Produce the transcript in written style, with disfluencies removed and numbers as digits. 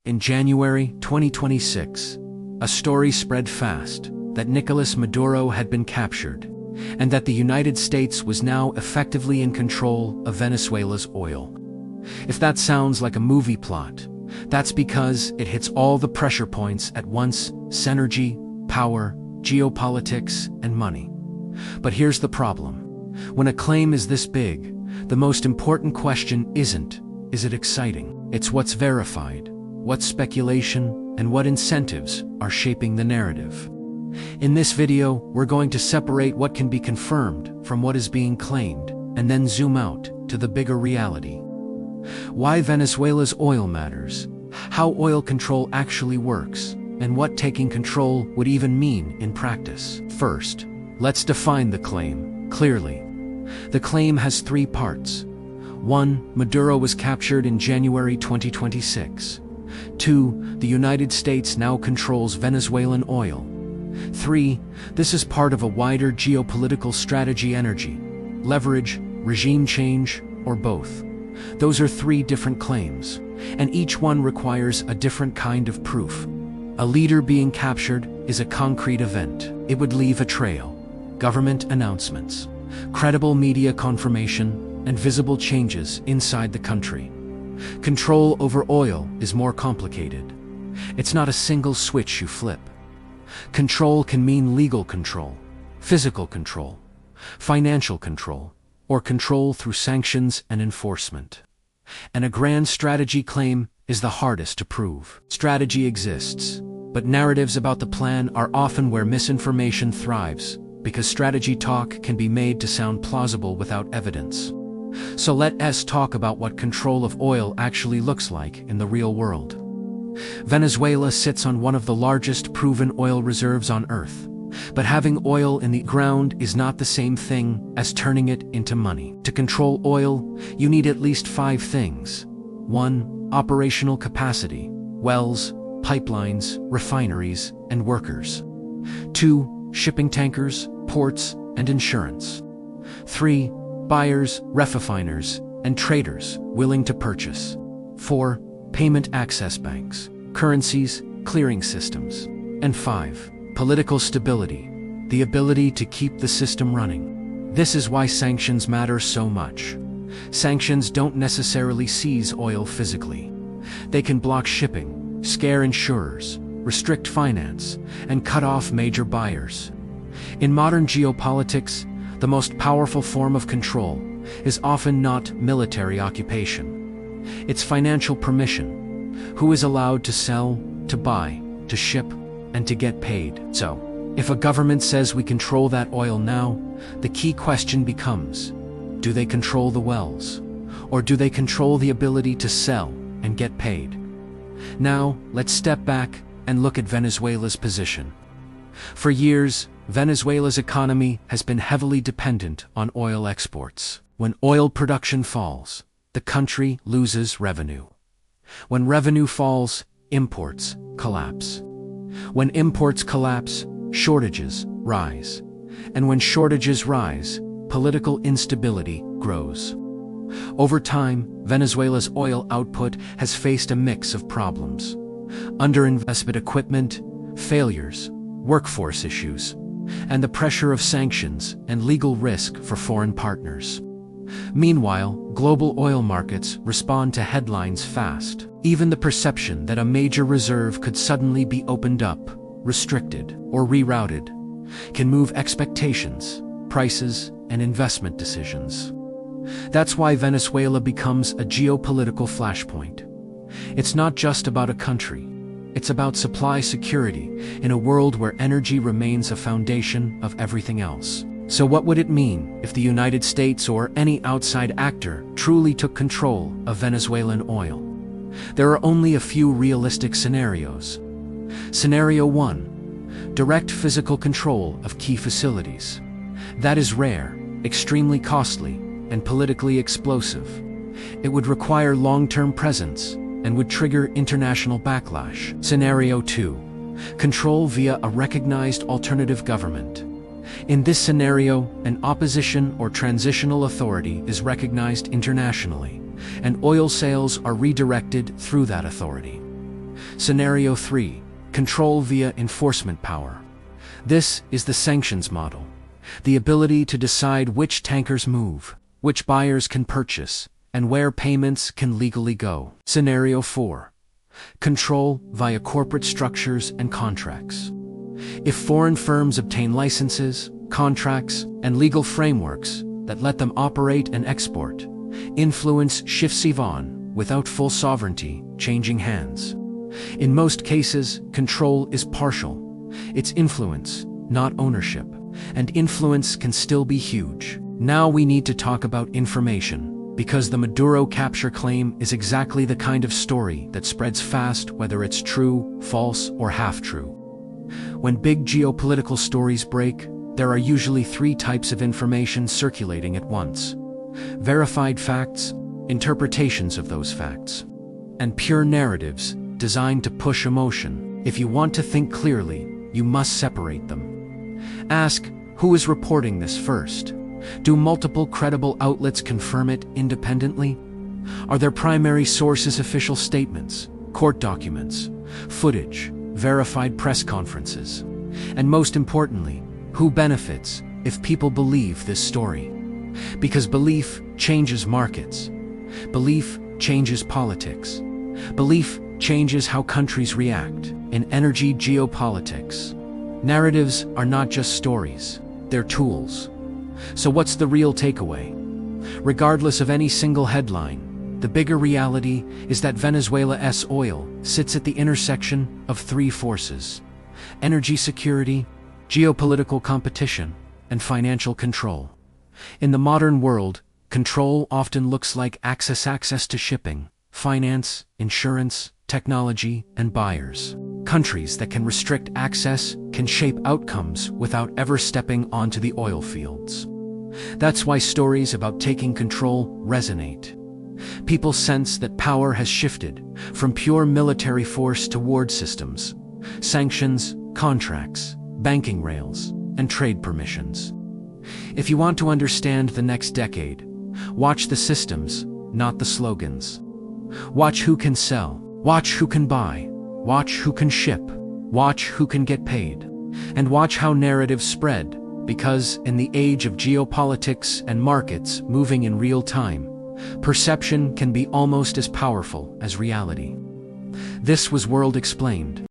In January 2026, a story spread fast that Nicolas Maduro had been captured, and that the United States was now effectively in control of Venezuela's oil. If that sounds like a movie plot, that's because it hits all the pressure points at once: energy, power, geopolitics, and money. But here's the problem. When a claim is this big, the most important question isn't, is it exciting? It's what's verified, what speculation, and what incentives are shaping the narrative. In this video, we're going to separate what can be confirmed from what is being claimed, and then zoom out to the bigger reality. Why Venezuela's oil matters, how oil control actually works, and what taking control would even mean in practice. First, let's define the claim clearly. The claim has three parts. 1. Maduro was captured in January 2026. 2. The United States now controls Venezuelan oil. 3. This is part of a wider geopolitical strategy: energy, leverage, regime change, or both. Those are three different claims, and each one requires a different kind of proof. A leader being captured is a concrete event. It would leave a trail: government announcements, credible media confirmation, and visible changes inside the country. Control over oil is more complicated. It's not a single switch you flip. Control can mean legal control, physical control, financial control, or control through sanctions and enforcement. And a grand strategy claim is the hardest to prove. Strategy exists, but narratives about the plan are often where misinformation thrives, because strategy talk can be made to sound plausible without evidence. So let's talk about what control of oil actually looks like in the real world. Venezuela sits on one of the largest proven oil reserves on Earth, but having oil in the ground is not the same thing as turning it into money. To control oil, you need at least 5 things. 1. Operational capacity: wells, pipelines, refineries, and workers. 2. Shipping tankers, ports, and insurance. 3. Buyers, refiners, and traders willing to purchase. 4. Payment access banks, currencies, clearing systems. And 5. Political stability, the ability to keep the system running. This is why sanctions matter so much. Sanctions don't necessarily seize oil physically. They can block shipping, scare insurers, restrict finance, and cut off major buyers. In modern geopolitics, the most powerful form of control is often not military occupation. It's financial permission. Who is allowed to sell, to buy, to ship, and to get paid? So, if a government says we control that oil now, the key question becomes, do they control the wells? Or do they control the ability to sell and get paid? Now, let's step back and look at Venezuela's position. For years, Venezuela's economy has been heavily dependent on oil exports. When oil production falls, the country loses revenue. When revenue falls, imports collapse. When imports collapse, shortages rise. And when shortages rise, political instability grows. Over time, Venezuela's oil output has faced a mix of problems: underinvestment, equipment failures, workforce issues, and the pressure of sanctions and legal risk for foreign partners. Meanwhile, global oil markets respond to headlines fast. Even the perception that a major reserve could suddenly be opened up, restricted, or rerouted can move expectations, prices, and investment decisions. That's why Venezuela becomes a geopolitical flashpoint. It's not just about a country. It's about supply security in a world where energy remains a foundation of everything else. So what would it mean if the United States or any outside actor truly took control of Venezuelan oil? There are only a few realistic scenarios. Scenario 1. Direct physical control of key facilities. That is rare, extremely costly, and politically explosive. It would require long-term presence and would trigger international backlash. Scenario 2. Control via a recognized alternative government. In this scenario, an opposition or transitional authority is recognized internationally, and oil sales are redirected through that authority. Scenario 3. Control via enforcement power. This is the sanctions model. The ability to decide which tankers move, which buyers can purchase, and where payments can legally go. Scenario 4. Control via corporate structures and contracts. If foreign firms obtain licenses, contracts, and legal frameworks that let them operate and export, influence shifts even without full sovereignty changing hands. In most cases, control is partial. It's influence, not ownership, and influence can still be huge. Now we need to talk about information, because the Maduro capture claim is exactly the kind of story that spreads fast, whether it's true, false, or half-true. When big geopolitical stories break, there are usually three types of information circulating at once: verified facts, interpretations of those facts, and pure narratives designed to push emotion. If you want to think clearly, you must separate them. Ask, who is reporting this first? Do multiple credible outlets confirm it independently? Are their primary sources official statements, court documents, footage, verified press conferences? And most importantly, who benefits if people believe this story? Because belief changes markets. Belief changes politics. Belief changes how countries react. In energy geopolitics, narratives are not just stories, they're tools. So what's the real takeaway? Regardless of any single headline, the bigger reality is that Venezuela's oil sits at the intersection of three forces: energy security, geopolitical competition, and financial control. In the modern world, control often looks like access to shipping, finance, insurance, technology, and buyers. Countries that can restrict access can shape outcomes without ever stepping onto the oil fields. That's why stories about taking control resonate. People sense that power has shifted from pure military force toward systems, sanctions, contracts, banking rails, and trade permissions. If you want to understand the next decade, watch the systems, not the slogans. Watch who can sell, watch who can buy, watch who can ship, watch who can get paid, and watch how narratives spread, because in the age of geopolitics and markets moving in real time, perception can be almost as powerful as reality. This was World Explained.